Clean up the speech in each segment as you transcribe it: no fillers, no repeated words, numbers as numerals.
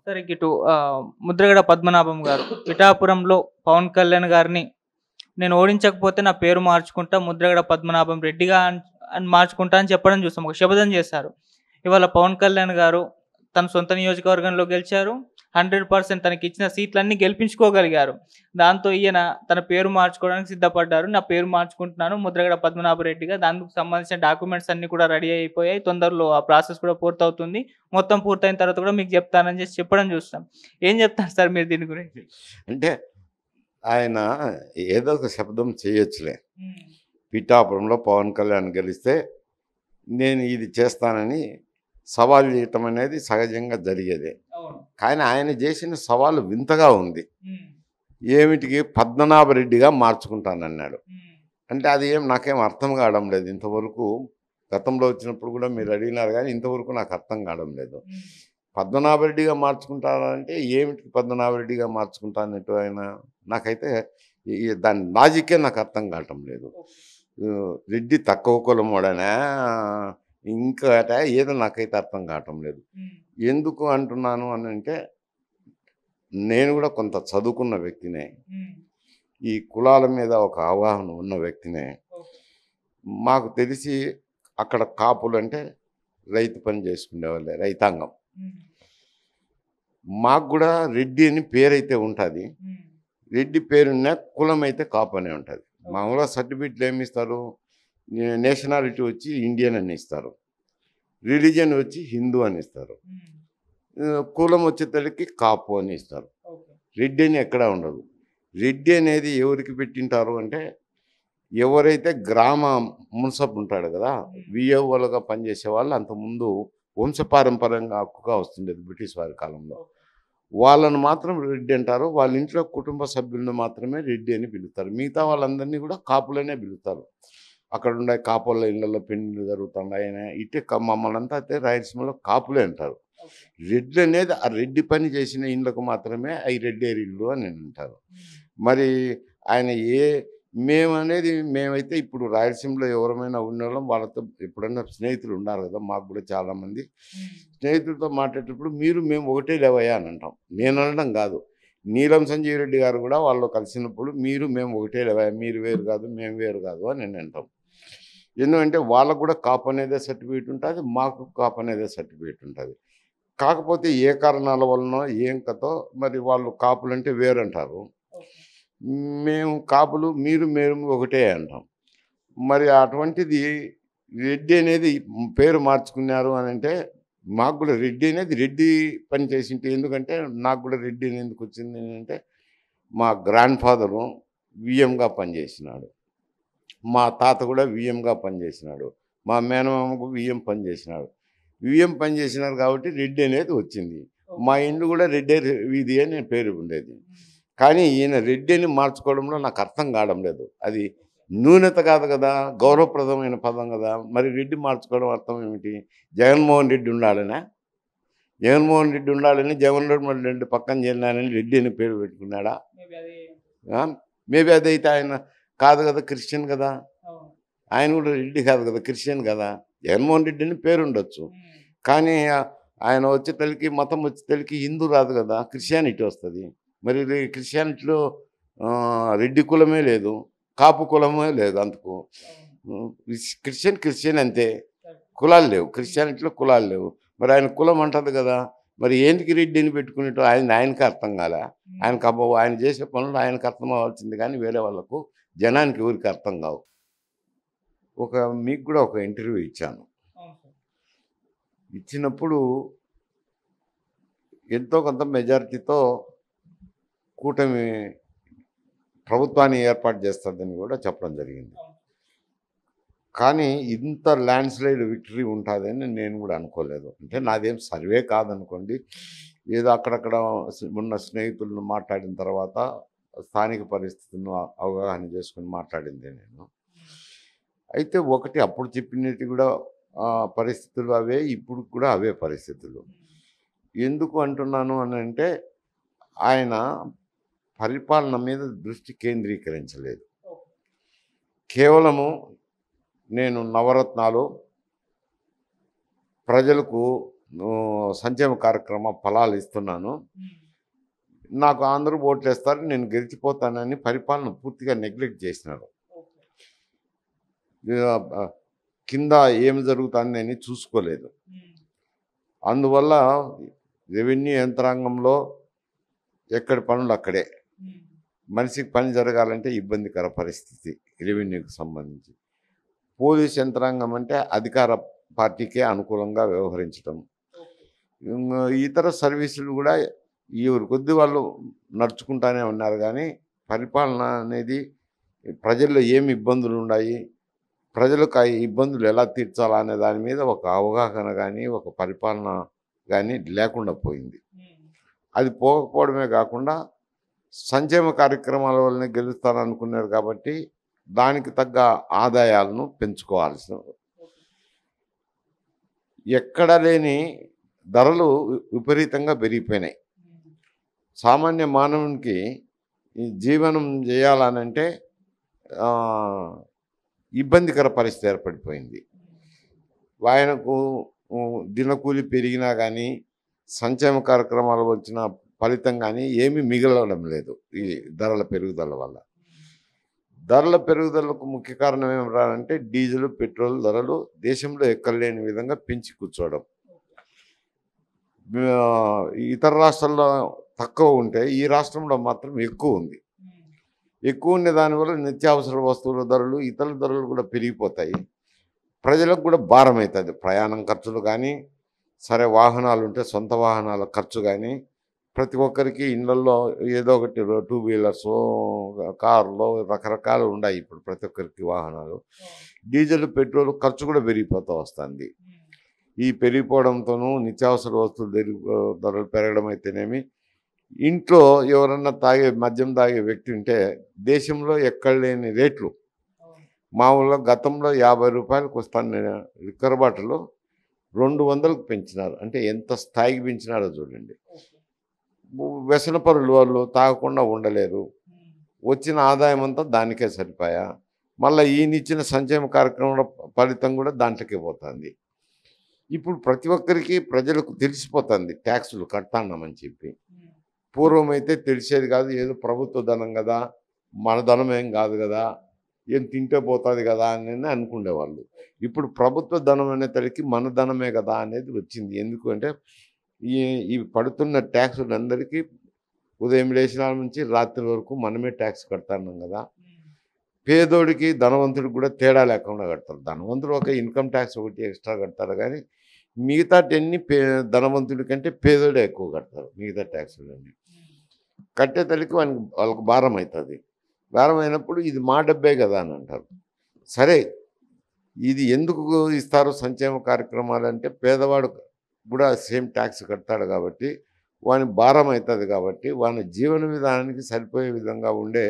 సరే ఇటు ముద్రగడ పద్మనాభం గారు పిఠాపురంలో పవన్ కళ్యాణ్ గారిని నేను ఓడించకపోతే నా పేరు మార్చుకుంటా ముద్రగడ పద్మనాభం రెడ్డిగా అని మార్చుకుంటా అని చెప్పడం చూసాం. ఒక శపథం చేశారు. ఇవాళ పవన్ కళ్యాణ్ గారు తన సొంత నియోజకవర్గంలో గెలిచారు. 100% తనకిచ్చిన సీట్లన్నీ గెలిపించుకోగలిగారు. దాంతో ఈయన తన పేరు మార్చుకోవడానికి సిద్ధపడ్డారు. నా పేరు మార్చుకుంటున్నాను ముద్రగడ పద్మనాభరెడ్డిగా. దానికి సంబంధించిన డాక్యుమెంట్స్ అన్నీ కూడా రెడీ అయిపోయాయి. తొందరలో ఆ ప్రాసెస్ కూడా పూర్తవుతుంది. మొత్తం పూర్తయిన తర్వాత కూడా మీకు చెప్తానని చెప్పడం చూస్తాం. ఏం చెప్తారు సార్ మీరు దీని గురించి? అంటే ఆయన ఏదో ఒక శబ్దం చేయొచ్చులే. పిఠాపురంలో పవన్ కళ్యాణ్ గెలిస్తే నేను ఇది చేస్తానని సవాల్ చేయటం అనేది సహజంగా జరిగేదే. కానీ ఆయన చేసిన సవాలు వింతగా ఉంది. ఏమిటికి పద్మనాభరెడ్డిగా మార్చుకుంటానన్నాడు. అంటే అది నాకేం అర్థం కావడం లేదు. ఇంతవరకు గతంలో వచ్చినప్పుడు కూడా మీరు అడిగినారు కానీ ఇంతవరకు నాకు అర్థం కావడం లేదు. పద్మనాభరెడ్డిగా మార్చుకుంటానంటే ఏమిటికి పద్మనాభరెడ్డిగా మార్చుకుంటానంటూ ఆయన నాకైతే దాని లాజిక్కే నాకు అర్థం కావటం లేదు. రెడ్డి తక్కువ కులం వాడనా ఇంకా ఏదో నాకైతే అర్థం కావటం లేదు. ఎందుకు అంటున్నాను అని అంటే నేను కూడా కొంత చదువుకున్న వ్యక్తినే, ఈ కులాల మీద ఒక అవగాహన ఉన్న వ్యక్తినే. మాకు తెలిసి అక్కడ కాపులు అంటే రైతు పని చేసుకునేవాళ్ళే, రైతాంగం. మాకు కూడా రెడ్డి అని పేరైతే ఉంటుంది. రెడ్డి పేరున్న కులం అయితే కాపు అనే ఉంటుంది. మామూలుగా సర్టిఫికెట్లు ఏమి ఇస్తారు? నేషనాలిటీ వచ్చి ఇండియన్ అని ఇస్తారు, రిలీజియన్ వచ్చి హిందూ అని ఇస్తారు, కులం వచ్చేసరికి కాపు అని ఇస్తారు. రెడ్డి అని ఎక్కడా ఉండదు. రెడ్డి అనేది ఎవరికి పెట్టింటారు అంటే ఎవరైతే గ్రామ మున్సబ్ ఉంటాడు కదా, విఏఓలుగా పనిచేసే వాళ్ళు అంతకుముందు వంశపారంపర్యంగా హక్కుగా వస్తుండేది బ్రిటిష్ వారి కాలంలో. వాళ్ళను మాత్రం రెడ్డి అంటారు. వాళ్ళ ఇంట్లో కుటుంబ సభ్యులను మాత్రమే రెడ్డి అని పిలుస్తారు. మిగతా వాళ్ళందరినీ కూడా కాపులనే పిలుస్తారు. అక్కడ ఉండే కాపుల ఇళ్లలో పెళ్లిళ్ళు జరుగుతున్నాయని ఇట్టే మమ్మల్ని అంతా అయితే రాయలసీమలో కాపులే అంటారు. రెడ్డి అనేది ఆ రెడ్డి పని చేసిన ఇళ్ళకు మాత్రమే అవి రెడ్డేరి ఇల్లు అని అంటారు. మరి ఆయన మేమైతే ఇప్పుడు రాయలసీమలో ఎవరమైనా ఉన్నవాళ్ళం వాళ్ళతో ఎప్పుడన్నా స్నేహితులు ఉన్నారు కదా, మాకు కూడా చాలామంది స్నేహితులతో మాట్లాడేటప్పుడు మేము ఒకటే లేవయ్యా అని అంటాం. నేను అనడం కాదు, నీలం సంజీవ్ రెడ్డి గారు కూడా వాళ్ళు కలిసినప్పుడు మేము ఒకటే లేవయ్యా, మీరు వేరు కాదు మేము వేరు కాదు అని నేను అంటాం. ఎందుకంటే వాళ్ళకు కూడా కాపు అనేదే సర్టిఫికేట్ ఉంటుంది, మాకు కాపు అనేదే సర్టిఫికేట్ ఉంటుంది. కాకపోతే ఏ కారణాల వలన ఏం కథో మరి వాళ్ళు కాపులు అంటే వేరు అంటారు, మేము కాపులు మేము ఒకటే అంటాం. మరి అటువంటిది రెడ్డి అనేది పేరు మార్చుకున్నారు అని అంటే మాకు కూడా రెడ్డి అనేది రెడ్డి పని చేసింటే, ఎందుకంటే నాకు కూడా రెడ్డి అని ఎందుకు వచ్చింది అంటే మా గ్రాండ్ ఫాదరు విఎంగా పనిచేసినాడు, మా తాత కూడా విఎంగా పనిచేసినాడు, మా మేనమామకు విఎం పనిచేసినాడు. విఎం పనిచేసినారు కాబట్టి రెడ్డి అనేది వచ్చింది. మా ఇండ్లు కూడా రెడ్డి వీధి అని పేరు ఉండేది. కానీ ఈయన రెడ్డి అని మార్చుకోవడంలో నాకు అర్థం కావడం లేదు. అది న్యూనత కాదు కదా, గౌరవప్రదమైన పదం కదా. మరి రెడ్డి మార్చుకోవడం అర్థం ఏమిటి? జగన్మోహన్ రెడ్డి ఉండాలనా? జగన్మోహన్ రెడ్డి ఉండాలని జగన్మోహన్ రెడ్డి పక్కన చేరినానని రెడ్డి అని పేరు పెట్టుకున్నాడా? మేబీ అదైతే ఆయన కాదు కదా, క్రిస్టియన్ కదా. ఆయన కూడా రెడ్డి కాదు కదా, క్రిస్టియన్ కదా. జగన్మోహన్ రెడ్డి అని పేరు ఉండొచ్చు, కానీ ఆయన వచ్చేతలకి మతం వచ్చేతలకి హిందూ రాదు కదా, క్రిస్టియానిటీ వస్తుంది. మరి క్రిస్టియానిటీలో రెడ్డి కులమే లేదు, కాపు కులమే లేదు. అందుకు క్రిస్టియన్ అంతే, కులాలు లేవు. క్రిస్టియానిటీలో కులాలు లేవు. మరి ఆయన కులం అంటది కదా, మరి ఏంటికి రెడ్డిని పెట్టుకునేటో ఆయనకి అర్థం కాలే. ఆయన చేసే పనులు ఆయనకు అర్థం అవ్వాల్సింది, కానీ వేరే వాళ్ళకు జనానికి ఎవరికి అర్థం కావు. మీకు కూడా ఒక ఇంటర్వ్యూ ఇచ్చాను. ఇచ్చినప్పుడు ఎంతో కొంత మెజారిటీతో కూటమి ప్రభుత్వాన్ని ఏర్పాటు చేస్తుందని కూడా చెప్పడం జరిగింది. కానీ ఇంత ల్యాండ్ స్లైడ్ విక్టరీ ఉంటుందని నేను కూడా అనుకోలేదు. అంటే నాదేం సర్వే కాదనుకోండి, ఏదో అక్కడక్కడ ఉన్న స్నేహితులను మాట్లాడిన తర్వాత స్థానిక పరిస్థితులను అవగాహన చేసుకుని మాట్లాడింది నేను. అయితే ఒకటి అప్పుడు చెప్పినట్టు కూడా పరిస్థితులు అవే, ఇప్పుడు కూడా అవే పరిస్థితులు. ఎందుకు అంటున్నాను అని అంటే ఆయన పరిపాలన మీద దృష్టి కేంద్రీకరించలేదు. కేవలము నేను నవరత్నాలు ప్రజలకు సంక్షేమ కార్యక్రమ ఫలాలు ఇస్తున్నాను, నాకు అందరూ ఓట్లు వేస్తారు, నేను గెలిచిపోతానని పరిపాలన పూర్తిగా నెగ్లెక్ట్ చేసినారు. ఆ, కింద ఏమి జరుగుతుందని చూసుకోలేదు. అందువల్ల రెవెన్యూ యంత్రాంగంలో ఎక్కడి పనులు అక్కడే, మనిషికి పని జరగాలంటే ఇబ్బందికర పరిస్థితి రెవెన్యూకి సంబంధించి. పోలీస్ యంత్రాంగం అంటే అధికార పార్టీకే అనుకూలంగా వ్యవహరించడం. ఇతర సర్వీసులు కూడా ఎవరి కొద్ది వాళ్ళు నడుచుకుంటానే ఉన్నారు, కానీ పరిపాలన అనేది ప్రజల్లో ఏమి ఇబ్బందులు ఉన్నాయి, ప్రజలకు ఆ ఇబ్బందులు ఎలా తీర్చాలా అనే దాని మీద ఒక అవగాహన కానీ ఒక పరిపాలన కానీ లేకుండా పోయింది. అది పోకపోవడమే కాకుండా సంక్షేమ కార్యక్రమాల వల్లనే గెలుస్తారనుకున్నారు కాబట్టి దానికి తగ్గ ఆదాయాలను పెంచుకోవాల్సిన, ఎక్కడ లేని ధరలు విపరీతంగా పెరిగిపోయినాయి. సామాన్య మానవునికి ఈ జీవనం చేయాలనంటే ఇబ్బందికర పరిస్థితి ఏర్పడిపోయింది. ఆయనకు దినకూలి పెరిగినా కానీ సంక్షేమ కార్యక్రమాలు వచ్చిన ఫలితం కానీ ఏమీ మిగలడం లేదు ఈ ధరల పెరుగుదల వల్ల. ధరల పెరుగుదలకు ముఖ్య కారణం ఏమిటంటే డీజిల్ పెట్రోల్ ధరలు దేశంలో ఎక్కడలేని విధంగా పెంచి కూర్చోవడం. ఇతర రాష్ట్రాల్లో తక్కువ ఉంటే ఈ రాష్ట్రంలో మాత్రం ఎక్కువ ఉంది. ఎక్కువ ఉండే దానివల్ల నిత్యావసర వస్తువుల ధరలు ఇతర ధరలు కూడా పెరిగిపోతాయి. ప్రజలకు కూడా భారం అవుతుంది. ప్రయాణం ఖర్చులు కానీ, సరే వాహనాలు ఉంటే సొంత వాహనాల ఖర్చు కానీ, ప్రతి ఒక్కరికి ఇళ్ళల్లో ఏదో ఒకటి 2 వీలర్స్ కార్లు రకరకాలు ఉన్నాయి. ఇప్పుడు ప్రతి ఒక్కరికి వాహనాలు. డీజిల్ పెట్రోల్ ఖర్చు కూడా పెరిగిపోతూ వస్తుంది. ఈ పెరిగిపోవడంతోనూ నిత్యావసర వస్తువులు ధరలు పెరగడం అయితేనేమి, ఇంట్లో ఎవరన్నా మద్యం తాగే వ్యక్తి ఉంటే దేశంలో ఎక్కడ లేని రేట్లు. మామూలుగా గతంలో 50 రూపాయలకు వస్తాను లిక్కర్ బాటిల్ 200కు పెంచినారు. అంటే ఎంత స్థాయికి పెంచినారో చూడండి. వ్యసనపరులు వాళ్ళు తాగకుండా ఉండలేరు. వచ్చిన ఆదాయం అంతా దానికే సరిపోయా. మళ్ళీ ఈయనిచ్చిన సంక్షేమ కార్యక్రమం ఫలితం కూడా దాంట్లోకే పోతుంది. ఇప్పుడు ప్రతి ఒక్కరికి ప్రజలకు తెలిసిపోతుంది ట్యాక్సులు కడతాన్నామని చెప్పి. పూర్వం అయితే తెలిసేది కాదు, ఏదో ప్రభుత్వ ధనం కదా, మన ధనం ఏం కాదు కదా, ఏం తింటే పోతుంది కదా అని అనుకునేవాళ్ళు. ఇప్పుడు ప్రభుత్వ ధనం అనేసరికి మన ధనమే కదా అనేది వచ్చింది. ఎందుకంటే ఈ పడుతున్న ట్యాక్సులు అందరికీ ఉదయం లేచిన నుంచి రాత్రి వరకు మనమే ట్యాక్స్ కడతాన్నాం కదా. పేదోడికి ధనవంతుడికి కూడా తేడా లేకుండా కడతారు. ధనవంతుడు ఒక ఇన్కమ్ ట్యాక్స్ ఒకటి ఎక్స్ట్రా కడతారు, కానీ మిగతా అన్ని ధనవంతుడి కంటే పేదోడే ఎక్కువ కడతారు మిగతా ట్యాక్సులన్నీ. కట్టే తల్లికి వాళ్ళకి భారం అవుతుంది. భారం అయినప్పుడు ఇది మా డబ్బే కదా అని అంటారు. సరే, ఇది ఎందుకు ఇస్తారు సంక్షేమ కార్యక్రమాలు అంటే పేదవాడు కూడా సేమ్ ట్యాక్స్ కడతాడు కాబట్టి వాని భారం అవుతుంది, కాబట్టి వాని జీవన విధానానికి సరిపోయే విధంగా ఉండే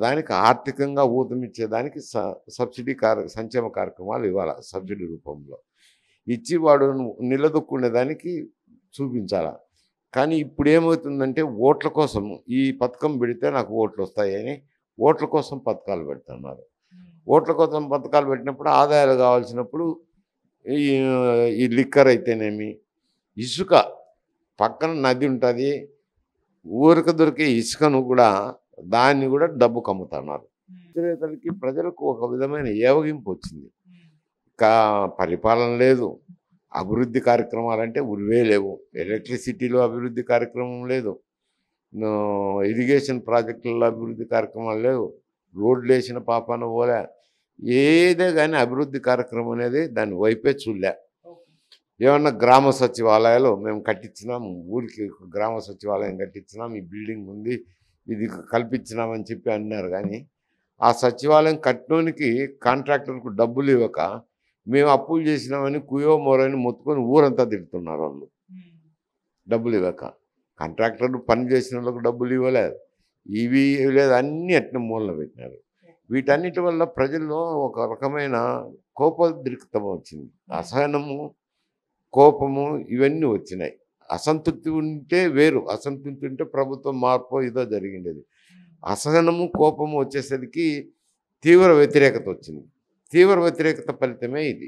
దానికి ఆర్థికంగా ఊతమిచ్చేదానికి సబ్సిడీ సంక్షేమ కార్యక్రమాలు ఇవ్వాలి. సబ్సిడీ రూపంలో ఇచ్చి వాడు నిలదొక్కునే దానికి చూపించాలి. కానీ ఇప్పుడు ఏమవుతుందంటే ఓట్ల కోసం ఈ పథకం పెడితే నాకు ఓట్లు వస్తాయని ఓట్ల కోసం పథకాలు పెడుతున్నారు. ఓట్ల కోసం పథకాలు పెట్టినప్పుడు ఆదాయాలు కావాల్సినప్పుడు ఈ లిక్కర్ అయితేనేమి, ఇసుక పక్కన నది ఉంటుంది, ఊరికి దొరికే ఇసుకను కూడా దాన్ని కూడా డబ్బుకు అమ్ముతున్నారు. విక్రేతలకి ప్రజలకు ఒక విధమైన ఏవగింపు వచ్చింది. పరిపాలన లేదు, అభివృద్ధి కార్యక్రమాలంటే ఉరివే లేవు. ఎలక్ట్రిసిటీలో అభివృద్ధి కార్యక్రమం లేదు, ఇరిగేషన్ ప్రాజెక్టులలో అభివృద్ధి కార్యక్రమాలు లేవు, రోడ్లు వేసిన పాపాన పోలే. ఏదే కానీ అభివృద్ధి కార్యక్రమం అనేది దాని వైపే చూడలే. ఏమన్నా గ్రామ సచివాలయాలు మేము కట్టించినాం, ఊరికి గ్రామ సచివాలయం కట్టించినాం, ఈ బిల్డింగ్ ఉంది, ఇది కల్పించినామని చెప్పి అన్నారు. కానీ ఆ సచివాలయం కట్టడానికి కాంట్రాక్టర్కు డబ్బులు ఇవ్వక మేము అప్పులు చేసినామని కుయో మోరని మొత్తుకొని ఊరంతా తిడుతున్నారు వాళ్ళు. డబ్బులు ఇవ్వక కాంట్రాక్టర్లు పని చేసిన వాళ్ళకు డబ్బులు ఇవ్వలేదు, ఇవి ఇవ్వలేదు, అన్నీ అట్నే మూలన పెట్టినారు. వీటన్నిటి వల్ల ప్రజల్లో ఒక రకమైన కోపోద్రిక్తం వచ్చింది. అసహనము, కోపము ఇవన్నీ వచ్చినాయి. అసంతృప్తి ఉంటే వేరు, అసంతృప్తి ఉంటే ప్రభుత్వం మార్పు ఇదో జరిగిండేది. అసహనము, కోపము వచ్చేసరికి తీవ్ర వ్యతిరేకత వచ్చింది. తీవ్ర వ్యతిరేకత ఫలితమే ఇది.